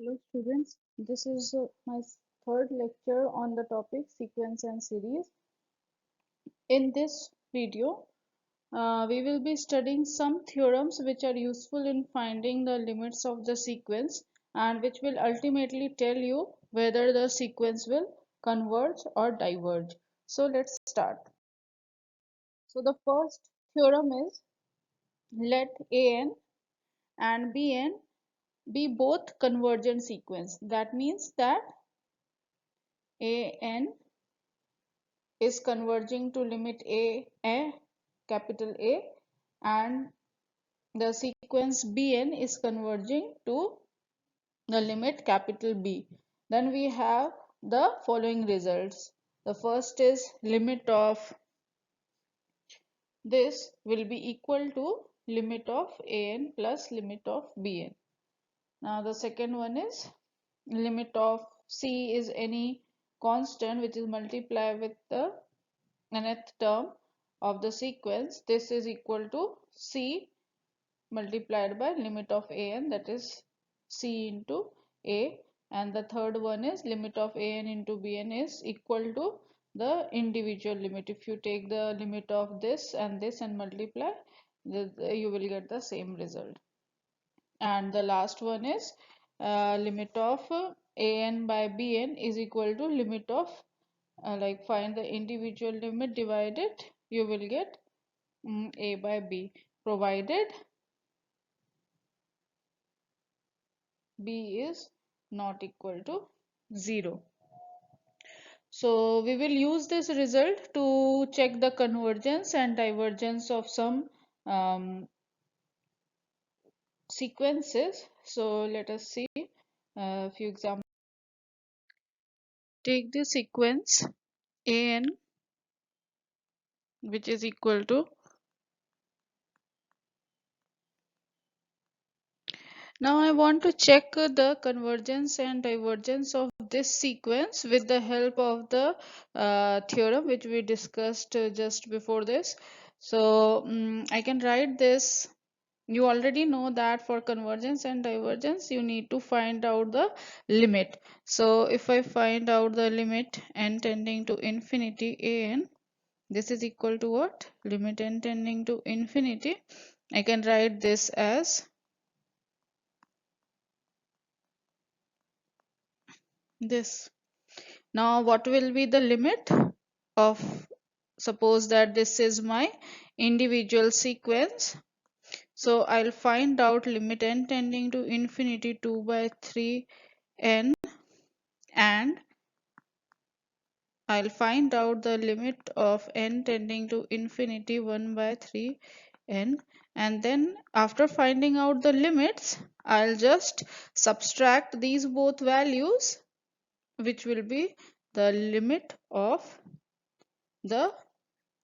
Hello students, this is my third lecture on the topic sequence and series. In this video, we will be studying some theorems which are useful in finding the limits of the sequence and which will ultimately tell you whether the sequence will converge or diverge. So let's start. So the first theorem is let an and bn be both convergent sequence. That means that an is converging to limit a capital A, and the sequence Bn is converging to the limit capital B. Then we have the following results. The first is limit of this will be equal to limit of An plus limit of Bn. Now the second one is limit of C is any constant which is multiplied with the nth term of the sequence. This is equal to C multiplied by limit of an, that is C into A, and the third one is limit of an into bn is equal to the individual limit. If you take the limit of this and multiply, you will get the same result. And the last one is limit of an by bn is equal to limit of like find the individual limit divided, you will get a by b, provided b is not equal to 0. So we will use this result to check the convergence and divergence of some sequences. So let us see a few examples. Take the sequence an, which is equal to. Now I want to check the convergence and divergence of this sequence with the help of the theorem which we discussed just before this. So I can write this. You already know that for convergence and divergence you need to find out the limit. So if I find out the limit n tending to infinity an, this is equal to what? Limit n tending to infinity. I can write this as this. Now what will be the limit of, suppose that this is my individual sequence. So I'll find out limit n tending to infinity 2 by 3 n, and I'll find out the limit of n tending to infinity 1 by 3 n, and then after finding out the limits I'll just subtract these both values, which will be the limit of the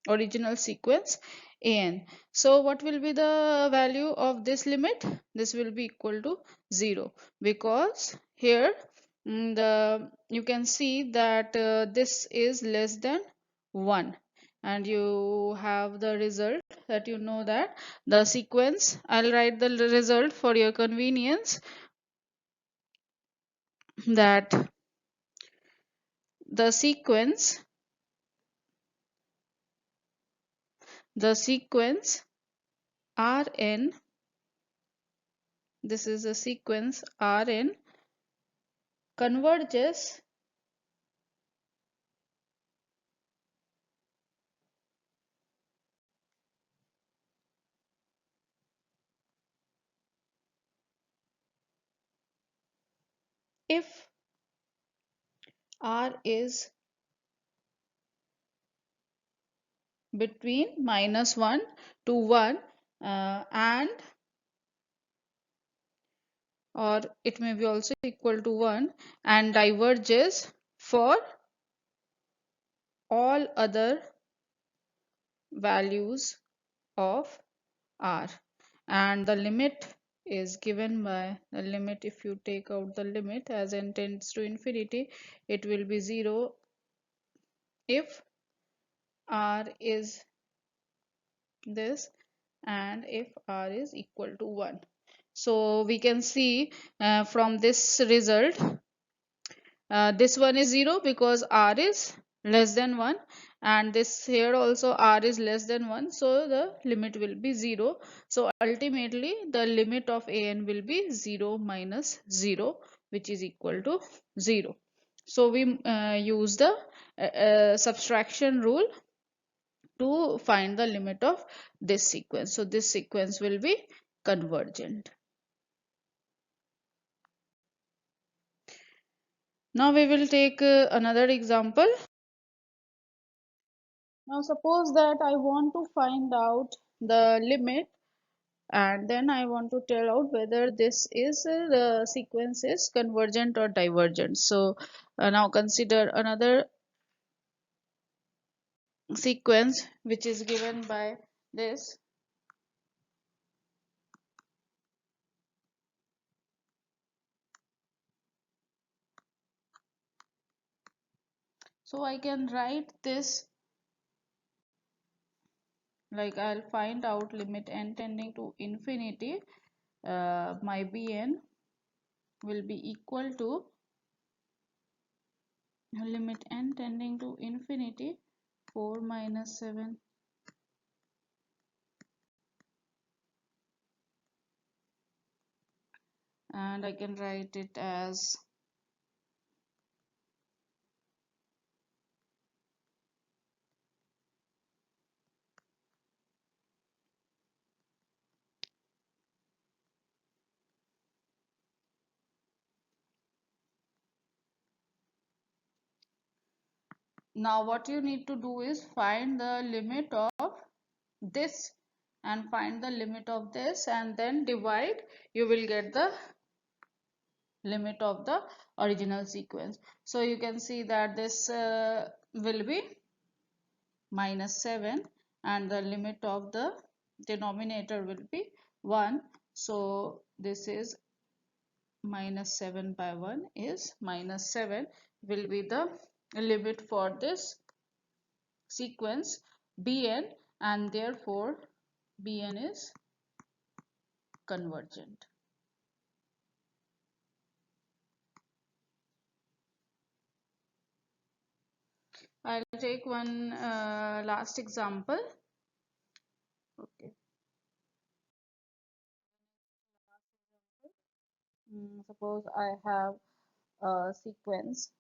original sequence an. So what will be the value of this limit? This will be equal to 0, because here you can see that this is less than 1, and you have the result that you know that the sequence, I'll write the result for your convenience, that the sequence Rn, this is a sequence Rn, converges if R is between -1 to 1, and or it may be also equal to 1, and diverges for all other values of R, and the limit is given by the limit. If you take out the limit as n tends to infinity, it will be 0 if R is this and if R is equal to 1. So we can see from this result, this one is 0 because r is less than 1, and this here also r is less than 1, so the limit will be 0. So ultimately the limit of an will be 0 minus 0, which is equal to 0. So we use the subtraction rule to find the limit of this sequence. So this sequence will be convergent. Now we will take another example. Now suppose that I want to find out the limit, and then I want to tell out whether this is the sequence is convergent or divergent. So now consider another sequence which is given by this. So I can write this like I'll find out limit n tending to infinity. My bn will be equal to limit n tending to infinity 4 minus 7, and I can write it as now what you need to do is find the limit of this and find the limit of this, and then divide, you will get the limit of the original sequence. So you can see that this will be minus 7, and the limit of the denominator will be 1. So this is minus 7 by 1 is minus 7 will be the limit for this sequence Bn, and therefore Bn is convergent. I'll take one last example. Okay. Suppose I have a sequence.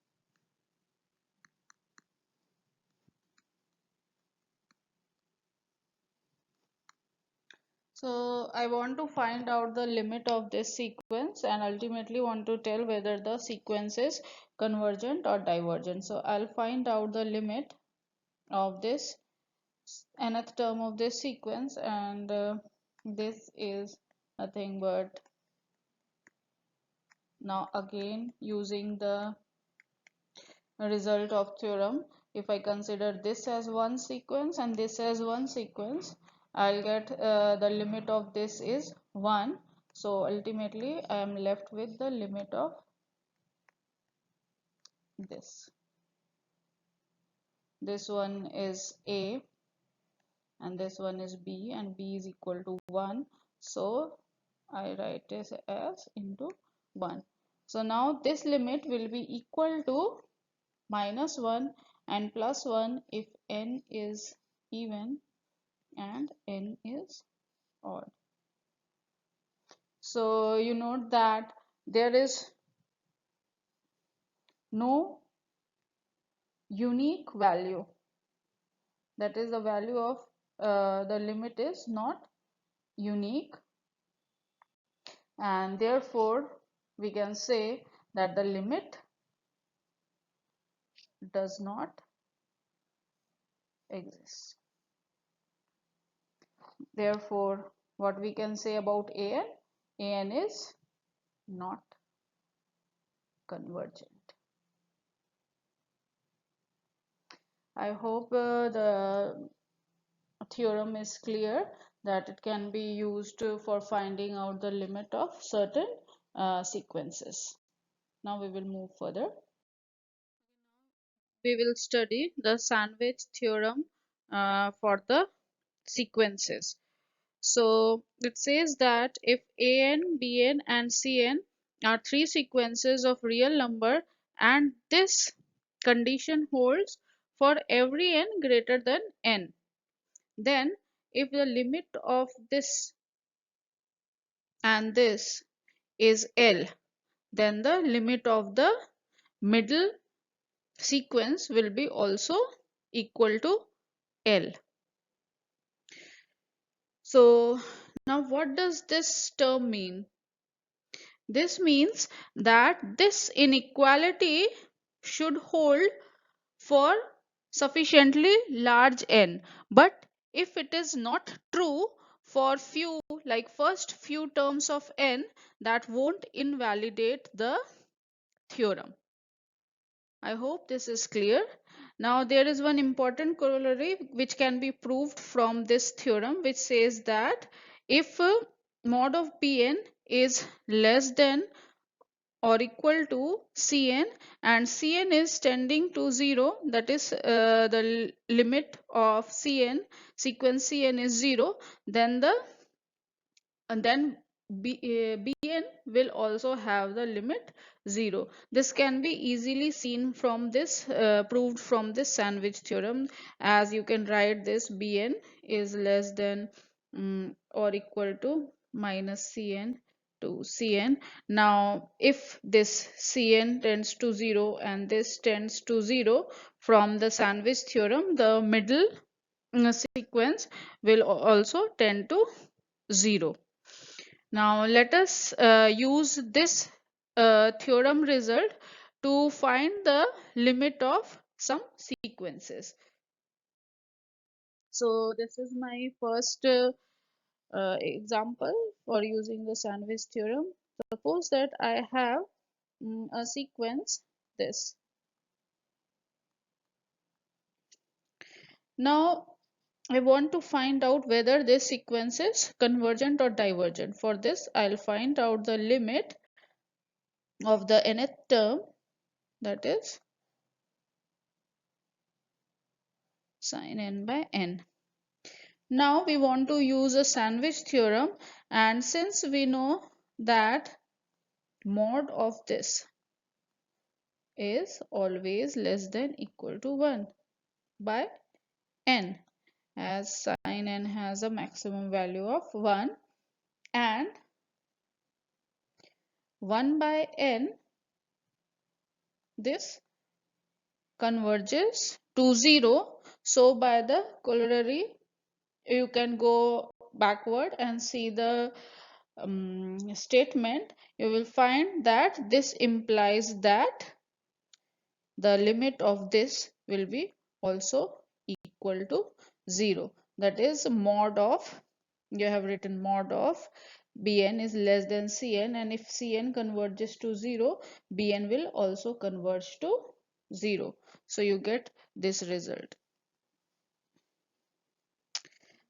So I want to find out the limit of this sequence and ultimately want to tell whether the sequence is convergent or divergent. So I'll find out the limit of this nth term of this sequence, and this is nothing but, now again using the result of theorem, if I consider this as one sequence and this as one sequence, I'll get the limit of this is 1. So ultimately I am left with the limit of this one is a and this one is b, and b is equal to 1. So I write this as into 1. So now this limit will be equal to minus 1 and plus 1 if n is even and n is odd. So you note that there is no unique value, that is the value of the limit is not unique, and therefore we can say that the limit does not exist. Therefore what we can say about an is not convergent. I hope the theorem is clear, that it can be used for finding out the limit of certain sequences. Now we will move further. We will study the sandwich theorem for the sequences. So it says that if an, bn and cn are three sequences of real number and this condition holds for every n greater than n, then if the limit of this and this is L, then the limit of the middle sequence will be also equal to L. So now what does this term mean? This means that this inequality should hold for sufficiently large n, but if it is not true for few, like first few terms of n, that won't invalidate the theorem. I hope this is clear. Now there is one important corollary which can be proved from this theorem, which says that if mod of Pn is less than or equal to Cn and Cn is tending to 0, that is the limit of Cn, sequence Cn is 0, then Bn will also have the limit 0. This can be easily seen from this, proved from this sandwich theorem, as you can write this Bn is less than or equal to minus Cn to Cn. Now if this Cn tends to 0 and this tends to 0, from the sandwich theorem the middle sequence will also tend to 0. Now let us use this theorem result to find the limit of some sequences. So this is my first example for using the sandwich theorem. Suppose that I have a sequence this. Now I want to find out whether this sequence is convergent or divergent. For this I'll find out the limit of the nth term, that is sin n by n. Now we want to use a sandwich theorem, and since we know that mod of this is always less than equal to 1 by n, as sin n has a maximum value of 1 and 1 by n, this converges to 0. So by the corollary you can go backward and see the statement. You will find that this implies that the limit of this will be also equal to 0. That is mod of, you have written mod of Bn is less than Cn, and if Cn converges to 0, Bn will also converge to 0. So you get this result.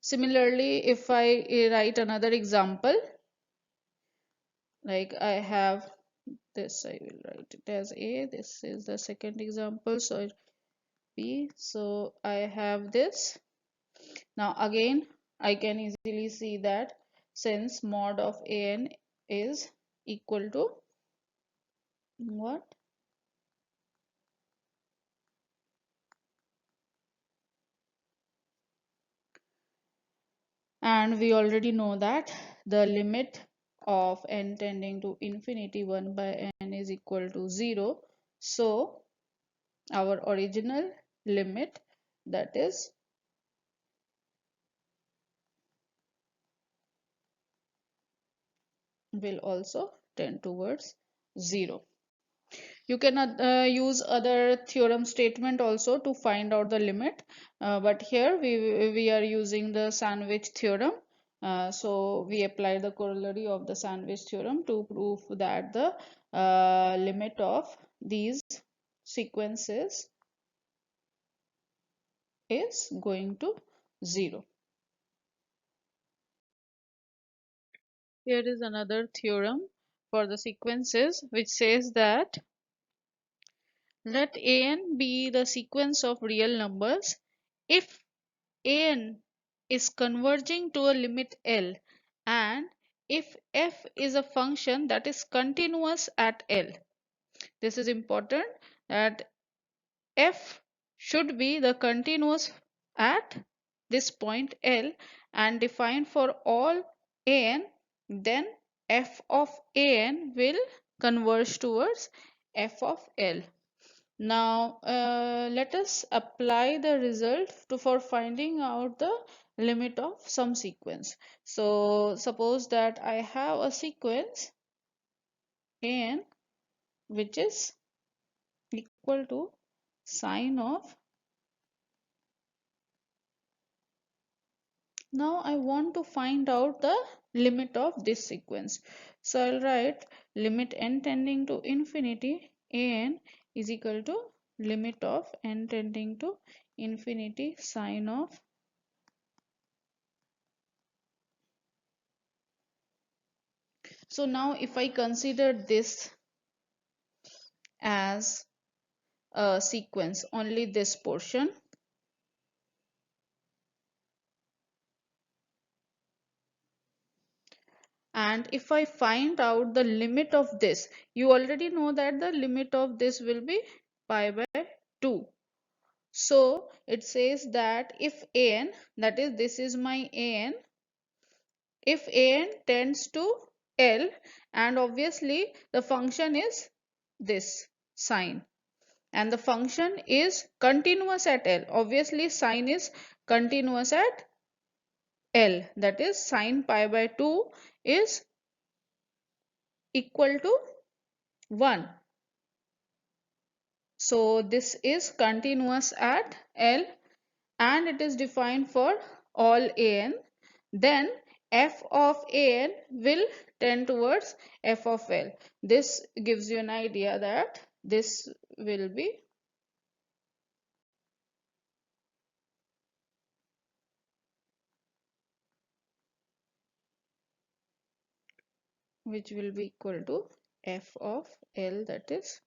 Similarly, if I write another example, like I have this, I will write it as A. This is the second example, so B. So I have this. Now again I can easily see that since mod of An is equal to what? And we already know that the limit of n tending to infinity 1 by n is equal to 0. So our original limit, that is will also tend towards 0. You can use other theorem statement also to find out the limit, but here we are using the sandwich theorem. So we apply the corollary of the sandwich theorem to prove that the limit of these sequences is going to 0. Here is another theorem for the sequences which says that let an be the sequence of real numbers if an is converging to a limit L, and if f is a function that is continuous at L. This is important, that f should be the continuous at this point L and defined for all an, then f of an will converge towards f of L. Now let us apply the result for finding out the limit of some sequence. So suppose that I have a sequence an which is equal to sine of. Now I want to find out the limit of this sequence. So I'll write limit n tending to infinity an is equal to limit of n tending to infinity sine of. So now if I consider this as a sequence, only this portion, and if I find out the limit of this, you already know that the limit of this will be pi by 2. So it says that if an, that is this is my an, if an tends to L, and obviously the function is this sine, and the function is continuous at L, obviously sine is continuous at L, that is sine pi by 2 is equal to 1. So this is continuous at L and it is defined for all an, then f of an will tend towards f of L. This gives you an idea that this will be which will be equal to f of L, that is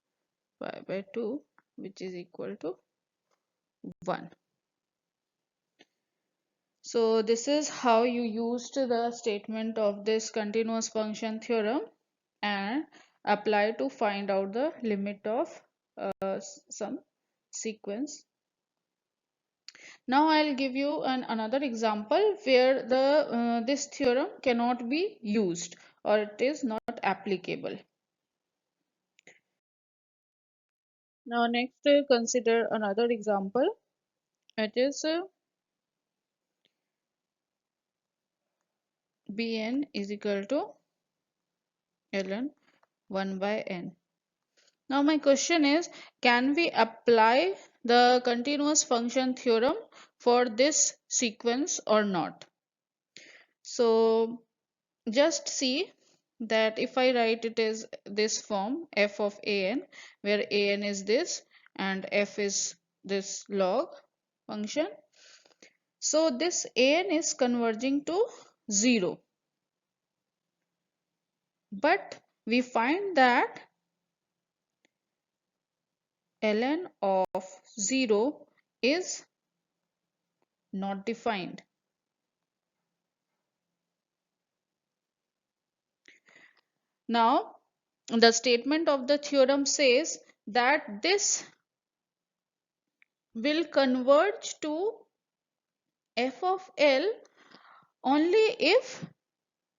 pi by 2, which is equal to 1. So this is how you used the statement of this continuous function theorem and apply to find out the limit of some sequence. Now I'll give you another example where the this theorem cannot be used or it is not applicable. Now next consider another example. It is Bn is equal to ln 1 by n. Now my question is, can we apply the continuous function theorem for this sequence or not? So just see that if I write it is this form f of an, where an is this and f is this log function. So this an is converging to 0. But we find that ln of 0 is not defined. Now the statement of the theorem says that this will converge to f of L only if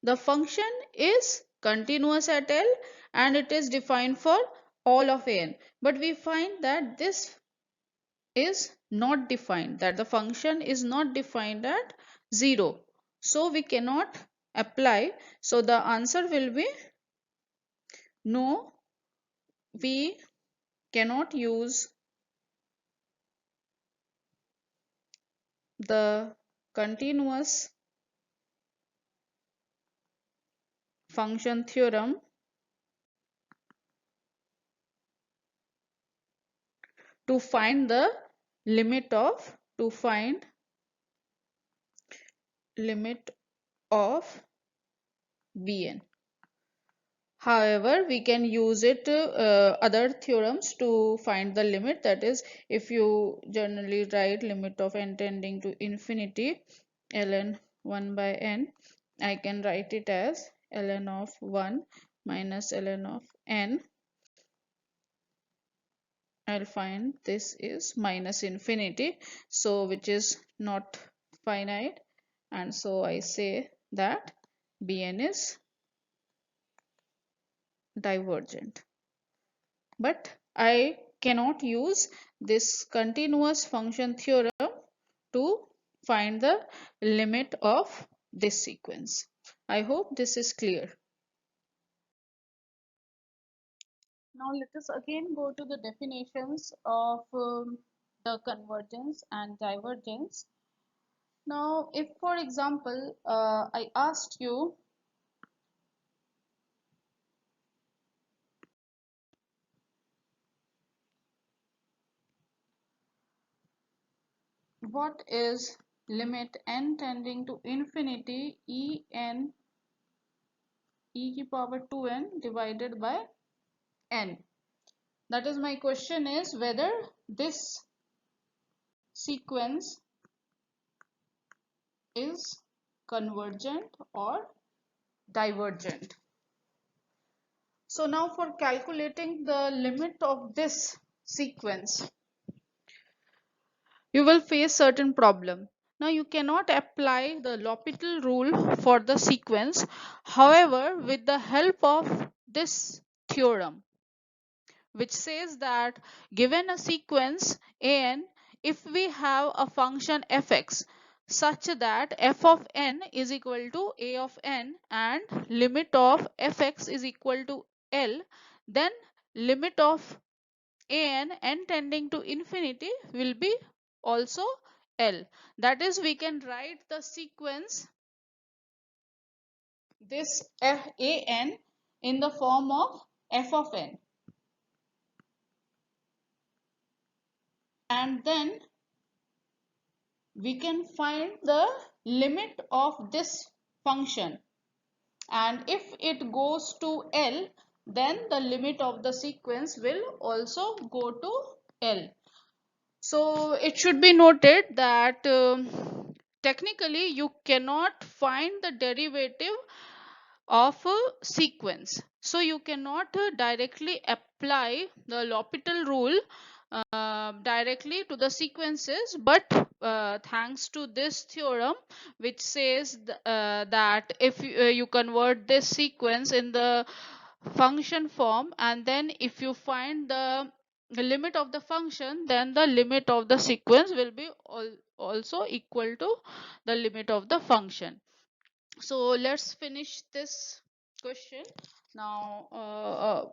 the function is continuous at L and it is defined for all of n. But we find that this is not defined, that the function is not defined at 0. So we cannot apply. So the answer will be no, we cannot use the continuous function theorem to find the limit of limit of Bn. However, we can use it other theorems to find the limit, that is if you generally write limit of n tending to infinity ln 1 by n, I can write it as ln of 1 minus ln of n. I'll find this is minus infinity, so which is not finite, and so I say that Bn is divergent. But I cannot use this continuous function theorem to find the limit of this sequence. I hope this is clear. Now let us again go to the definitions of the convergence and divergence. Now, if for example, I asked you what is limit n tending to infinity en e to power 2n divided by n. That is, my question is whether this sequence is convergent or divergent. So now for calculating the limit of this sequence, you will face certain problem. Now you cannot apply the L'Hopital rule for the sequence. However, with the help of this theorem, which says that given a sequence an, if we have a function fx such that f of n is equal to a of n and limit of fx is equal to L, then limit of n tending to infinity will be also L. That is, we can write the sequence this an in the form of f of n, and then we can find the limit of this function, and if it goes to L, then the limit of the sequence will also go to L. So it should be noted that technically you cannot find the derivative of a sequence, so you cannot directly apply the L'Hopital rule directly to the sequences, but thanks to this theorem which says that if you convert this sequence in the function form, and then if you find the limit of the function, then the limit of the sequence will be also equal to the limit of the function. So let's finish this question. Now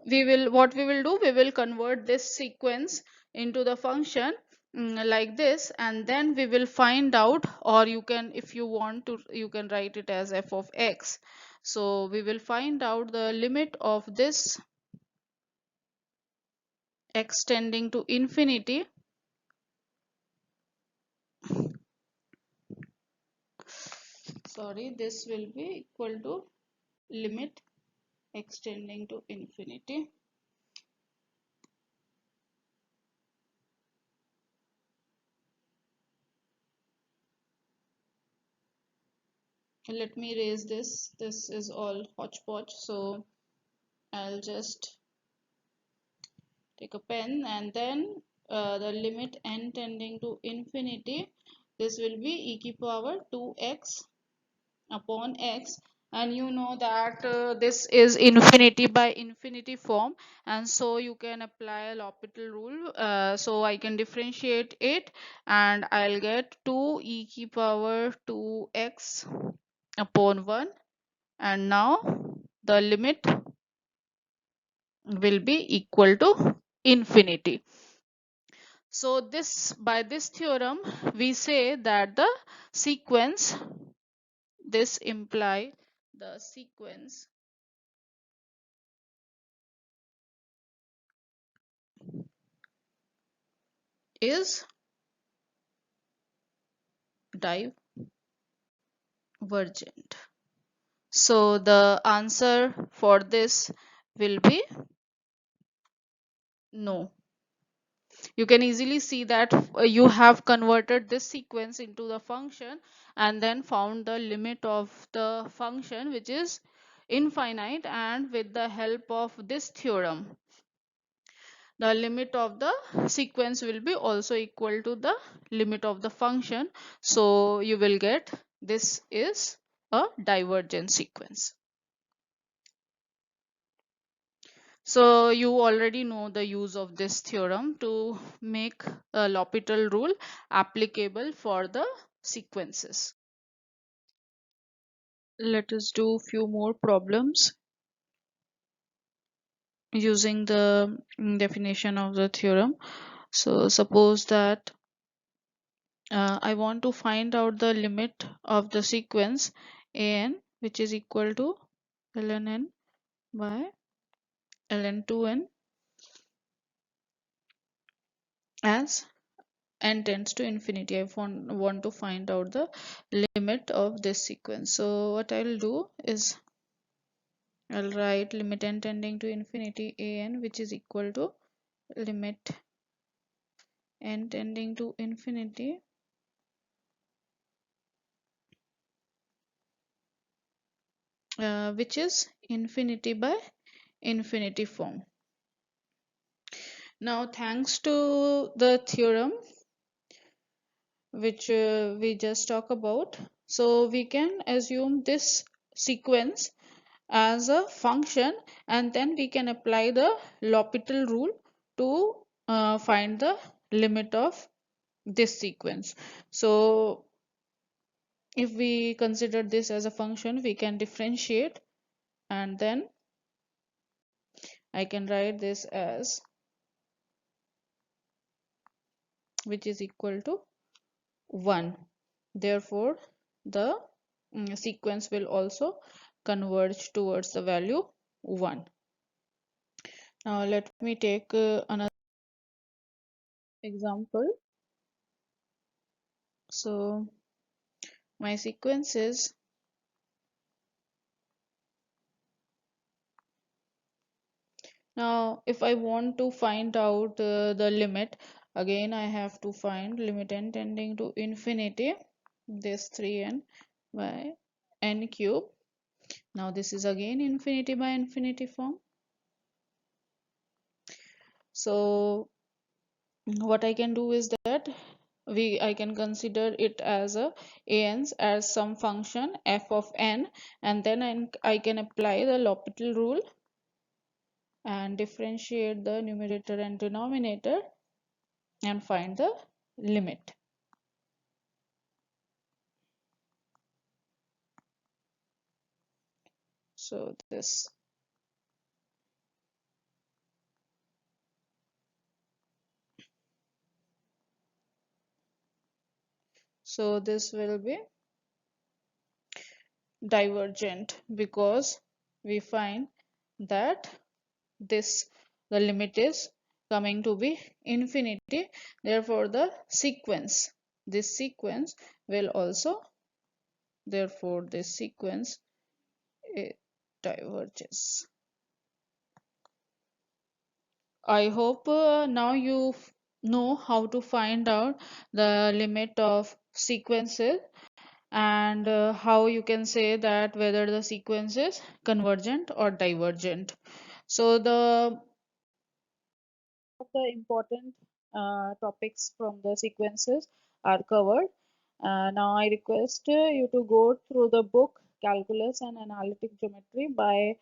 we will, what we will do, we will convert this sequence into the function like this, and then we will find out, or you can, if you want to, you can write it as f of x. So we will find out the limit of this x tending to infinity sorry, this will be equal to limit x tending to infinity. Let me erase this is all hodgepodge, so I'll just take a pen, and then the limit n tending to infinity, this will be e to power 2x upon x, and you know that this is infinity by infinity form, and so you can apply a L'Hopital rule, so I can differentiate it and I'll get 2 e to power 2x upon 1, and now the limit will be equal to infinity. So this, by this theorem we say that the sequence, this imply the sequence is divergent. So the answer for this will be no. you can easily see that you have converted this sequence into the function and then found the limit of the function, which is infinite, and with the help of this theorem the limit of the sequence will be also equal to the limit of the function. So you will get this is a divergent sequence. So you already know the use of this theorem to make a L'Hopital rule applicable for the sequences. Let us do few more problems using the definition of the theorem. So suppose that I want to find out the limit of the sequence an, which is equal to ln n by ln 2n as n tends to infinity. I want to find out the limit of this sequence. So what I'll do is I'll write limit n tending to infinity an, which is equal to limit n tending to infinity which is infinity by infinity form. Now thanks to the theorem which we just talked about, so we can assume this sequence as a function, and then we can apply the L'Hopital rule to find the limit of this sequence. So if we consider this as a function, we can differentiate, and then I can write this as which is equal to 1. Therefore the sequence will also converge towards the value 1. Now let me take another example. So my sequence is now if I want to find out the limit, again I have to find limit n tending to infinity this 3n by n cube. Now this is again infinity by infinity form. So what I can do is that I can consider it as a ans as some function f of n, and then I can apply the L'Hopital rule and differentiate the numerator and denominator and find the limit. So this will be divergent because we find that the limit is coming to be infinity, therefore this sequence will also, therefore this sequence it diverges. I hope now you know how to find out the limit of sequences, and how you can say that whether the sequence is convergent or divergent. So the important topics from the sequences are covered. Now I request you to go through the book Calculus and Analytic Geometry by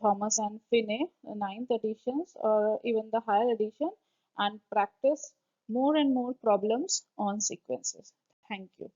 Thomas and Finney, 9th editions or even the higher edition, and practice more and more problems on sequences. Thank you.